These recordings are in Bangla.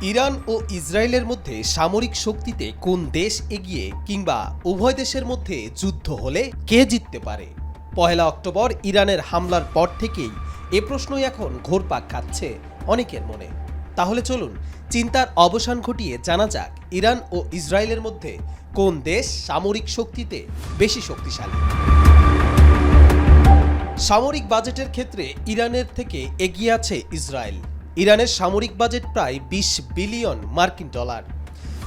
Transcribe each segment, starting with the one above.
ইরান ও ইসরায়েলের মধ্যে সামরিক শক্তিতে কোন দেশ এগিয়ে কিংবা উভয় দেশের মধ্যে যুদ্ধ হলে কে জিততে পারে? ১ অক্টোবর ইরানের হামলার পর থেকেই এ প্রশ্নই এখন ঘোরপাক খাচ্ছে অনেকের মনে। তাহলে চলুন চিন্তার অবসান ঘটিয়ে জানা যাক ইরান ও ইসরায়েলের মধ্যে কোন দেশ সামরিক শক্তিতে বেশি শক্তিশালী। সামরিক বাজেটের ক্ষেত্রে ইরানের থেকে এগিয়ে আছে ইসরায়েল। ইরানের সামরিক বাজেট প্রায় ২০ বিলিয়ন মার্কিন ডলার।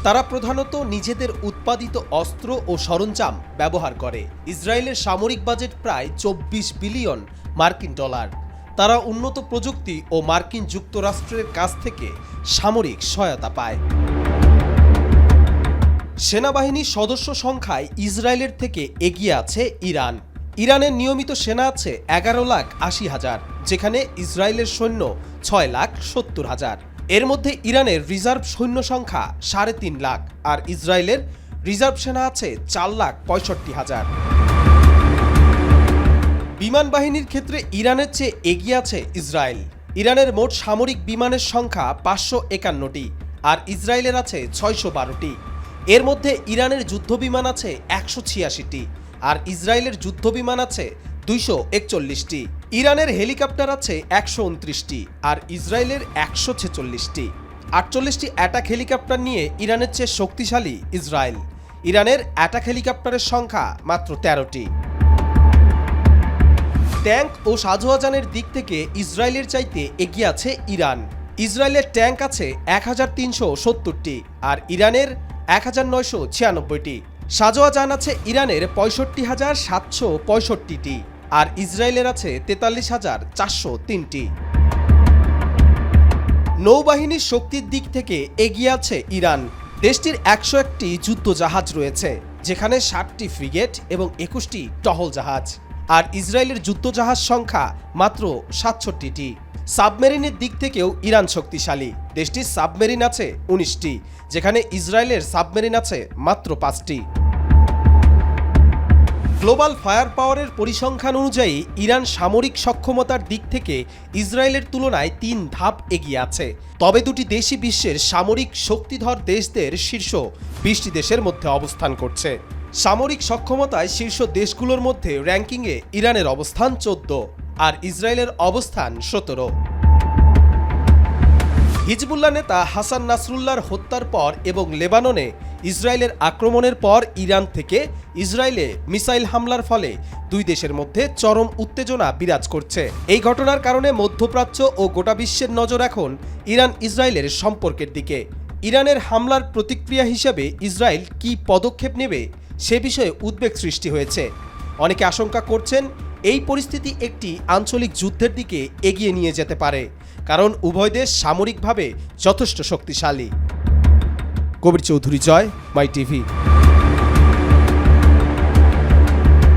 তারা প্রধানত নিজেদের উৎপাদিত অস্ত্র ও সরঞ্জাম ব্যবহার করে। ইসরায়েলের সামরিক বাজেট প্রায় ২৪ বিলিয়ন মার্কিন ডলার। তারা উন্নত প্রযুক্তি ও মার্কিন যুক্তরাষ্ট্রের কাছ থেকে সামরিক সহায়তা পায়। সেনাবাহিনীর সদস্য সংখ্যায় ইসরায়েলের থেকে এগিয়ে আছে ইরান। ইরানের নিয়মিত সেনা আছে ১১,৮০,০০০, যেখানে ইসরায়েলের সৈন্য ৬,৭০,০০০। এর মধ্যে ইরানের রিজার্ভ সৈন্য সংখ্যা ৩.৫ লাখ আর ইসরায়েলের রিজার্ভ সেনা আছে ৪,৬৫,০০০। বিমান বাহিনীর ক্ষেত্রে ইরানের চেয়ে এগিয়ে আছে ইসরায়েল। ইরানের মোট সামরিক বিমানের সংখ্যা ৫৫১টি আর ইসরায়েলের আছে ৬১২টি। এর মধ্যে ইরানের যুদ্ধবিমান আছে ১৮৬টি আর ইসরায়েলের যুদ্ধবিমান আছে ২৪১টি। ইরানের হেলিকপ্টার আছে ১২৯টি আর ইসরায়েলের ১৪৬টি। ৪৮টি অ্যাটাক হেলিকপ্টার নিয়ে ইরানের চেয়ে শক্তিশালী ইসরায়েল। ইরানের অ্যাটাক হেলিকপ্টারের সংখ্যা মাত্র ১৩টি। ট্যাঙ্ক ও সাজোয়াজানের দিক থেকে ইসরায়েলের চাইতে এগিয়ে আছে ইরান। ইসরায়েলের ট্যাঙ্ক আছে ১৩৭০টি আর ইরানের ১৯৯৯টি। সাজোয়াজান আছে ইরানের ৬৫,৭৬৫টি আর ইসরায়েলের আছে ৪৩,৪০৩টি। নৌবাহিনীর শক্তির দিক থেকে এগিয়ে আছে ইরান। দেশটির ১০১টি যুদ্ধজাহাজ রয়েছে, যেখানে ৬০টি ফ্রিগেট এবং ২১টি টহল জাহাজ। আর ইসরায়েলের যুদ্ধজাহাজ সংখ্যা মাত্র ৬৭টি। সাবমেরিনের দিক থেকেও ইরান শক্তিশালী। দেশটির সাবমেরিন আছে ১৯টি, যেখানে ইসরায়েলের সাবমেরিন আছে মাত্র ৫টি। গ্লোবাল ফায়ার পাওয়ারের পরিসংখ্যান অনুযায়ী ইরান সামরিক সক্ষমতার দিক থেকে ইসরায়েলের তুলনায় ৩ ধাপ এগিয়ে আছে। তবে দুটি দেশই বিশ্বের সামরিক শক্তিধর দেশদের শীর্ষ ২০টি দেশের মধ্যে অবস্থান করছে। সামরিক সক্ষমতায় শীর্ষ দেশগুলোর মধ্যে র্যাঙ্কিংয়ে ইরানের অবস্থান ১৪ আর ইসরায়েলের অবস্থান ১৭। হিজবুল্লাহ নেতা হাসান নাসরুল্লাহর হত্যার পর এবং লেবাননে ইসরায়েলের আক্রমণের পর ইরান থেকে ইসরায়েলে মিসাইল হামলার ফলে দুই দেশের মধ্যে চরম উত্তেজনা বিরাজ করছে। এই ঘটনার কারণে মধ্যপ্রাচ্য ও গোটা বিশ্বের নজর এখন ইরান ইসরায়েলের সম্পর্কের দিকে। ইরানের হামলার প্রতিক্রিয়া হিসেবে ইসরায়েল কী পদক্ষেপ নেবে সে বিষয়ে উদ্বেগ সৃষ্টি হয়েছে। অনেকে আশঙ্কা করছেন এই পরিস্থিতি একটি আঞ্চলিক যুদ্ধের দিকে এগিয়ে নিয়ে যেতে পারে, কারণ উভয় দেশ সামরিকভাবে যথেষ্ট শক্তিশালী। কবির চৌধুরী, জয়, মাই টিভি।